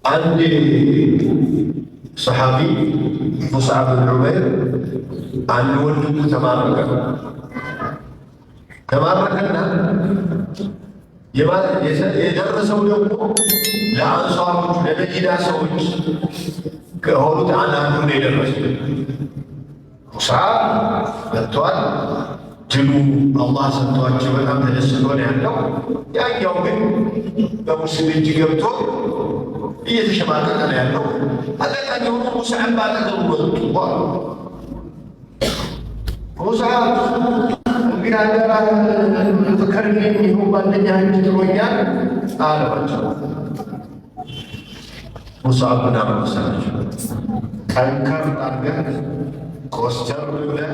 አንድ ሰሓቢ ሙስዓብ ብን ዑመይር አንድ ወንድሙ ተማረከና የደረሰው ደግሞ ለአንሷሮች ለመዲና ሰዎች ከሆኑት አንዱ ነው የደረሰው። ሙስዓብ መጥቷል። ድሉ አላህ ሰጥቷቸው በጣም ተደስቶ ነው ያለው። ያኛው ግን በሙስሊም እጅ ገብቶ እየተሸማቀቀ ነው ያለው። አጋጣሚ ሆኖ ሙስዓብ ባጠገቡ መጡ። ሙስዓብ እንግዲህ አደራ ፍቅርልኝ ይሁን ጓደኛ እንጂ ትሮኛል አለባቸው። ሙስዓብ ምን አሉ መሰላቸው? ጠንከር አድርገህ ኮስተር ብለህ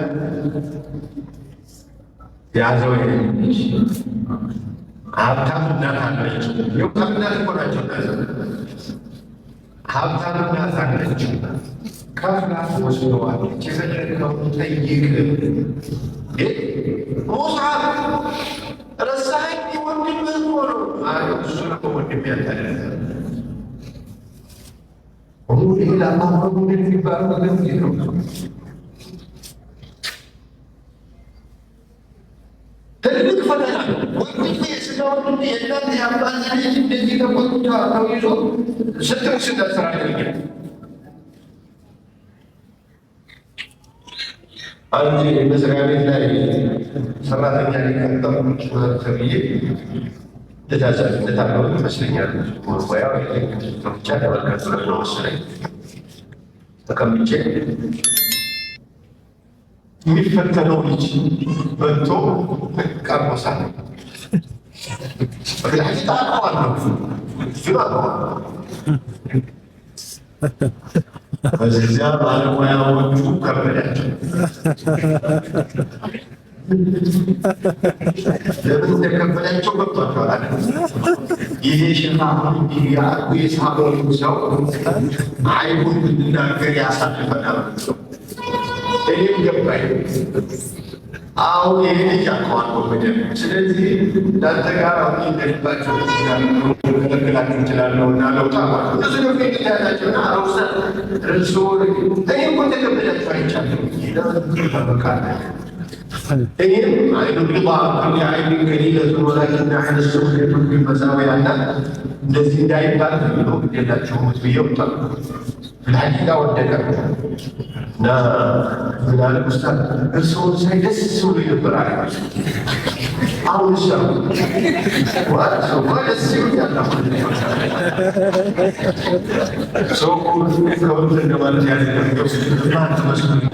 ያዘው። ልጅ ሀብታም እናት አለችው። የሀብታም እናት እኮ ናቸው። ሀብታም እናት አለችው። ከፍላ ወስደዋለች። የፈለግከውን ጠይቅ። ሙስዓብ ረሳኸኝ? ወንድምህ እኮ ነው። እሱ እኮ ወንድም ያታለ ሌላ ማመጉድን የሚባለው ነገር ነው። ትልቅ ፈተና ወንድሜ ስጋ ወንድሜ የእናት የአባት ልጅ እንደዚህ ተቆጥታ ተይዞ ስትርስ ደስራ ይገኛል። አንድ መስሪያ ቤት ላይ ሰራተኛ ሊቀጠሩ ተብዬ እንደታለው ይመስለኛል። ሙያ ብቻ ተመልከቱ ነው መሰለኝ ተቀምጬ የሚፈተነው ልጅ መጥቶ ቀርቦሳል። በግልሐቂቃ አውቀዋለሁ ግን አውቀዋለሁ። በዚያ ባለሙያዎቹ ከበዳቸው። ለምን እንደከበዳቸው ገብቷቸዋል። ይሄ ሸፋሁን ያቁ የሳበሩ ሰው አይሁን ብንናገር ያሳልፈናል። እኔም ገባኝ። አሁን ይሄ ልጅ አውቀዋለሁ በደንብ። ስለዚህ እናንተ ጋር አሁን እንደልባቸው ከለክላችሁ እችላለሁ እና ለውጣ እነሱ ደግሞ ያላቸውና አውሳ ርሶ እኔ እኮ ተከበዳቸው አይቻለሁ። በቃ እኔም አይኑ ግባ አይኑ ከሌለቱ ወላኪና ሕነሱ መሳዊያና እንደዚህ እንዳይባል ብሎ ግዴላቸውሙት ብዬ ወጣ ብልሐቂቃ ወደቀ እና ምናለ ኡስታዝ እርስዎን ሳይ ደስ ብሎ ይነበራል። አሁን ሰው ደስ ይሉኛል። ሰው ከሁሉ እንደማለት ያደረገው ማን መስሎኝ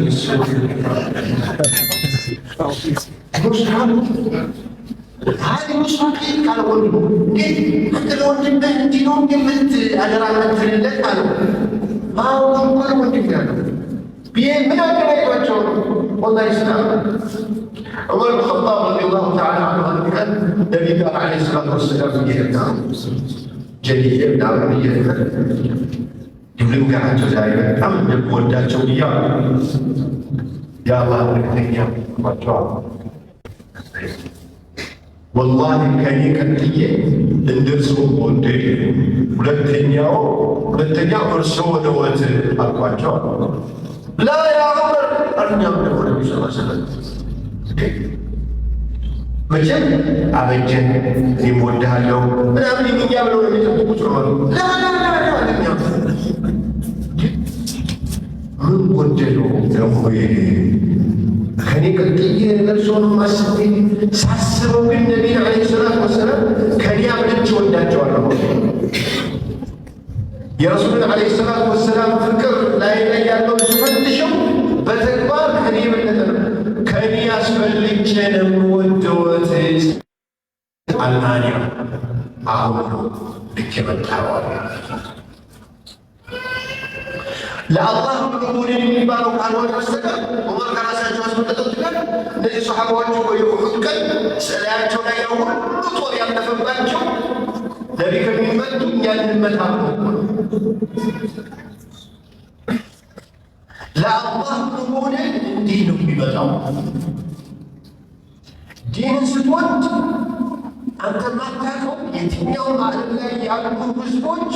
ሙስሊም ካልሆኑ እንዴት ለወንድምህ እንዲህ ነው እንደምት አደራ ትልለት አለው። አሁን እንኳን ወንድም ያለው ምን አገናኝቷቸው ነው? ወላሂ ስላም ዑመር ብን ኸጣብ ረዲየላሁ ተዓላ ዐንሁ አንድ ቀን ነቢዩ ጋር ዓለይሂ ሰላቱ ወሰላም እየሄደ ጀሊል ምናምን እየሄደ ጅብሪል ጋራቸው ዛሬ በጣም እንደምወዳቸው እያሉ የአላህ መልእክተኛ ባቸዋል። ወላሂ ከኔ ቀጥዬ እንደርሱ ወደ ሁለተኛው እርሶ ወደ ወት አልኳቸው። ላ ያ ዑመር አርኛም ደግሞ ነቢ ስ ሰለም መቼም አበጀን እኔም ወድሃለሁ ምናምን የሚኛ ብለው ነው የሚጠብቁት። ዑመር ላላላኛ ምን ወደለው ደግሞ ከኔ ቀጥዬ እርሶን ማስቤ ሳስበው ግን ነቢን ዓለይሂ ሰላቱ ወሰላም ከኔ አብልጬ ወዳቸዋለሁ። የረሱልን ዓለይሂ ሰላቱ ወሰላም ፍቅር ላይ ያለው ስፈትሸው በተግባር ከኔ የበለጠ ነው። ከኔ አስፈልጬ ነው ወደወት አልማንያ አሁን ነው ልክ የመጣዋል። ለአላህ ብሎን የሚባለው ካልሆነ በስተቀር ዑመር ከራሳቸው አስመጠጡት ጋር እነዚህ ሰሓባዎቹ የኡሑድ ቀን ስዕላያቸው ላይ ነው ሁሉ ጦር ያለፈባቸው ነቢ ከሚመጡ እኛን እንመታ ለአላህ ብሎን እንዲህ ነው የሚመጣው። ዲንን ስትወድ አንተ ማታውቀው የትኛውም ዓለም ላይ ያሉ ህዝቦች